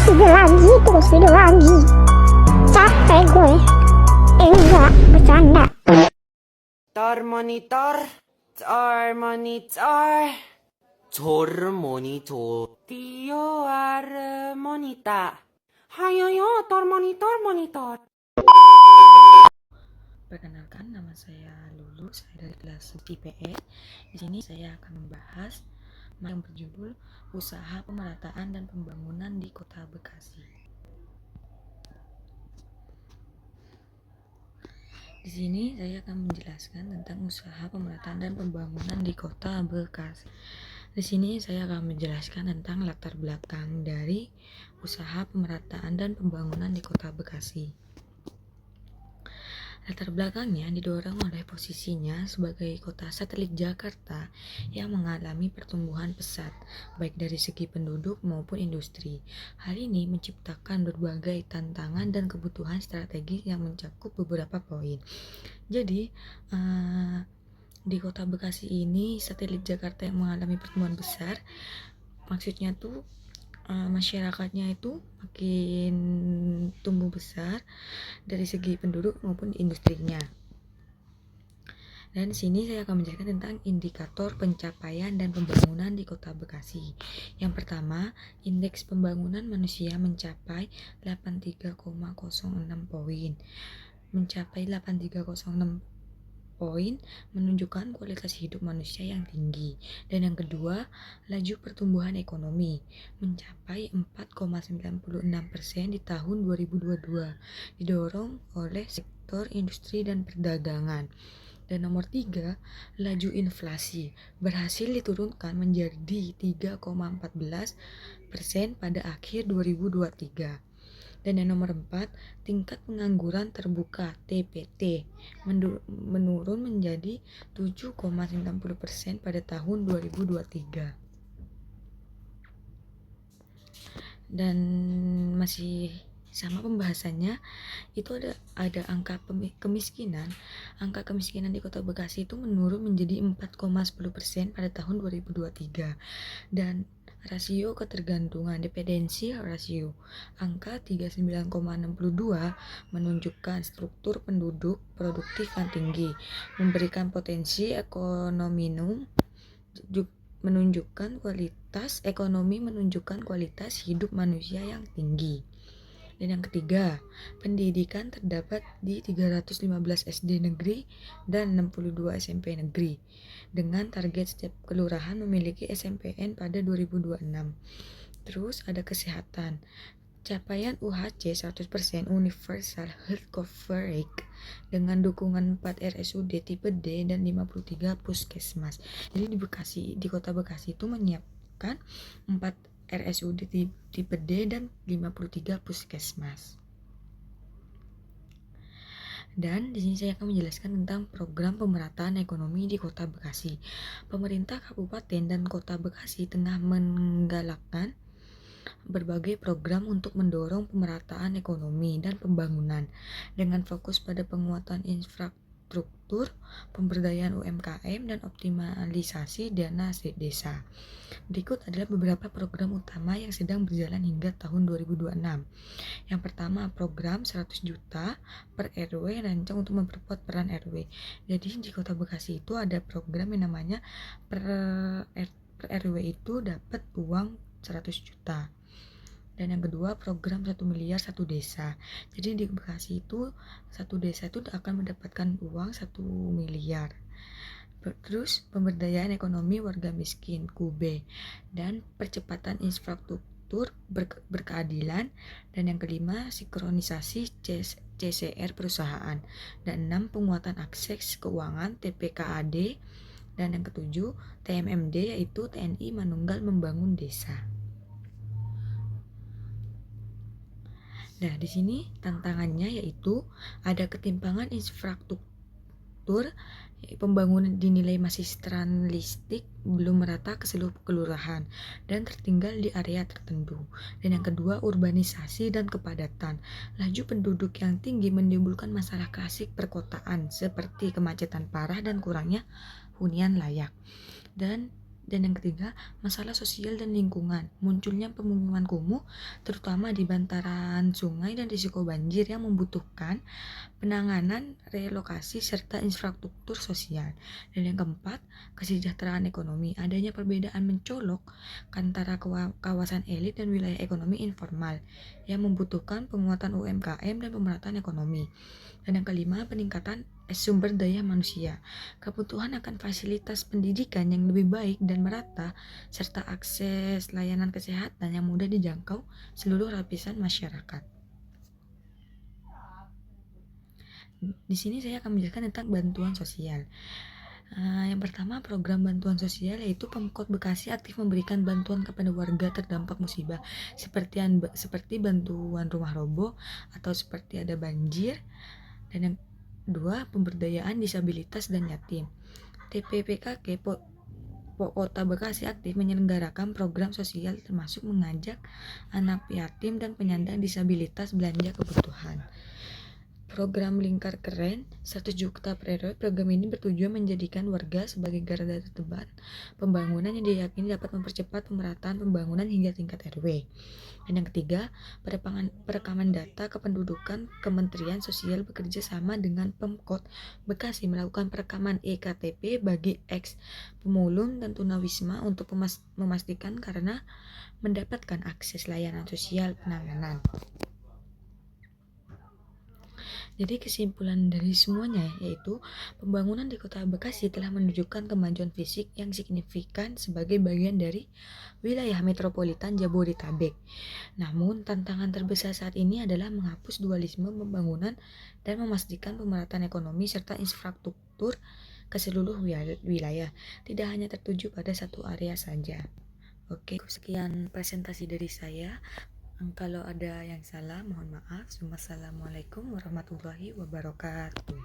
Tidur lagi. Capek gue. Enggak, bercanda. Monitor, monitor, monitor, Tio monita. Hayo yo, monitor. Perkenalkan, nama saya Lulu, saya dari kelas IPE. Di sini saya akan membahas yang berjudul Usaha Pemerataan dan Pembangunan di Kota Bekasi. Di sini saya akan menjelaskan tentang usaha pemerataan dan pembangunan di Kota Bekasi. Di sini saya akan menjelaskan tentang latar belakang dari usaha pemerataan dan pembangunan di Kota Bekasi. Latar belakangnya didorong oleh posisinya sebagai kota satelit Jakarta yang mengalami pertumbuhan pesat, baik dari segi penduduk maupun industri. Hal ini menciptakan berbagai tantangan dan kebutuhan strategis yang mencakup beberapa poin. Jadi, di Kota Bekasi ini, satelit Jakarta yang mengalami pertumbuhan besar, maksudnya tuh masyarakatnya itu makin tumbuh besar dari segi penduduk maupun industrinya. Dan di sini saya akan menjelaskan tentang indikator pencapaian dan pembangunan di Kota Bekasi. Yang pertama, indeks pembangunan manusia mencapai 83,06 poin. Mencapai 83,06 poin menunjukkan kualitas hidup manusia yang tinggi. Dan yang kedua, laju pertumbuhan ekonomi mencapai 4,96% di tahun 2022, didorong oleh sektor industri dan perdagangan. Dan nomor 3, laju inflasi berhasil diturunkan menjadi 3,14% pada akhir 2023. Dan yang nomor 4, tingkat pengangguran terbuka TPT menurun menjadi 7,90% pada tahun 2023. Dan masih sama pembahasannya, itu ada angka kemiskinan. Angka kemiskinan di Kota Bekasi itu menurun menjadi 4,10% pada tahun 2023. Dan rasio ketergantungan dependensi rasio angka 39,62 menunjukkan struktur penduduk produktif yang tinggi, memberikan potensi ekonomi menunjukkan kualitas ekonomi menunjukkan kualitas hidup manusia yang tinggi. Dan yang ketiga, pendidikan terdapat di 315 SD negeri dan 62 SMP negeri, dengan target setiap kelurahan memiliki SMPN pada 2026. Terus ada kesehatan. Capaian UHC 100% Universal Health Coverage dengan dukungan 4 RSUD tipe D dan 53 puskesmas. Jadi di Kota Bekasi itu menyiapkan 4 RSUD tipe D dan 53 puskesmas. Dan di sini saya akan menjelaskan tentang program pemerataan ekonomi di Kota Bekasi. Pemerintah Kabupaten dan Kota Bekasi tengah menggalakkan berbagai program untuk mendorong pemerataan ekonomi dan pembangunan dengan fokus pada penguatan infrastruktur, pemberdayaan UMKM, dan optimalisasi dana desa. Berikut adalah beberapa program utama yang sedang berjalan hingga tahun 2026. Yang pertama, program 100 juta per RW rancang untuk memperkuat peran RW. Jadi di Kota Bekasi itu ada program yang namanya per RW itu dapat uang 100 juta. Dan yang kedua, program 1 miliar satu desa. Jadi di Bekasi itu satu desa itu akan mendapatkan uang 1 miliar. Terus pemberdayaan ekonomi warga miskin KUB, dan percepatan infrastruktur berkeadilan. Dan yang kelima, sinkronisasi CSR perusahaan. Dan 6, penguatan akses keuangan TPKAD. Dan yang ketujuh, TMMD, yaitu TNI Manunggal Membangun Desa. Nah, di sini tantangannya yaitu ada ketimpangan infrastruktur, pembangunan dinilai masih strategistik, belum merata ke seluruh kelurahan dan tertinggal di area tertentu. Dan yang kedua, urbanisasi dan kepadatan. Laju penduduk yang tinggi menimbulkan masalah klasik perkotaan seperti kemacetan parah dan kurangnya hunian layak. Dan Dan yang ketiga, masalah sosial dan lingkungan. Munculnya pemukiman kumuh, terutama di bantaran sungai dan risiko banjir yang membutuhkan penanganan relokasi serta infrastruktur sosial. Dan yang keempat, kesejahteraan ekonomi. Adanya perbedaan mencolok antara kawasan elit dan wilayah ekonomi informal yang membutuhkan penguatan UMKM dan pemerataan ekonomi. Dan yang kelima, peningkatan sumber daya manusia. Kebutuhan akan fasilitas pendidikan yang lebih baik dan merata, serta akses layanan kesehatan yang mudah dijangkau seluruh lapisan masyarakat. Di sini saya akan menjelaskan tentang bantuan sosial. Yang pertama, program bantuan sosial yaitu Pemkot Bekasi aktif memberikan bantuan kepada warga terdampak musibah seperti bantuan rumah roboh atau seperti ada banjir. Dan yang kedua, pemberdayaan disabilitas dan yatim. TPPKK Kota Bekasi aktif menyelenggarakan program sosial termasuk mengajak anak yatim dan penyandang disabilitas belanja kebutuhan. Program Lingkar Keren 100 juta per RW. Program ini bertujuan menjadikan warga sebagai garda terdepan pembangunan yang diyakini dapat mempercepat pemerataan pembangunan hingga tingkat RW. Dan yang ketiga, perekaman data kependudukan. Kementerian Sosial bekerja sama dengan Pemkot Bekasi melakukan perekaman EKTP bagi ex pemulung dan tunawisma untuk memastikan karena mendapatkan akses layanan sosial penanganan. Jadi kesimpulan dari semuanya yaitu pembangunan di Kota Bekasi telah menunjukkan kemajuan fisik yang signifikan sebagai bagian dari wilayah metropolitan Jabodetabek. Namun tantangan terbesar saat ini adalah menghapus dualisme pembangunan dan memastikan pemerataan ekonomi serta infrastruktur ke seluruh wilayah, tidak hanya tertuju pada satu area saja. Oke, sekian presentasi dari saya. Kalau ada yang salah, mohon maaf. Wassalamualaikum warahmatullahi wabarakatuh.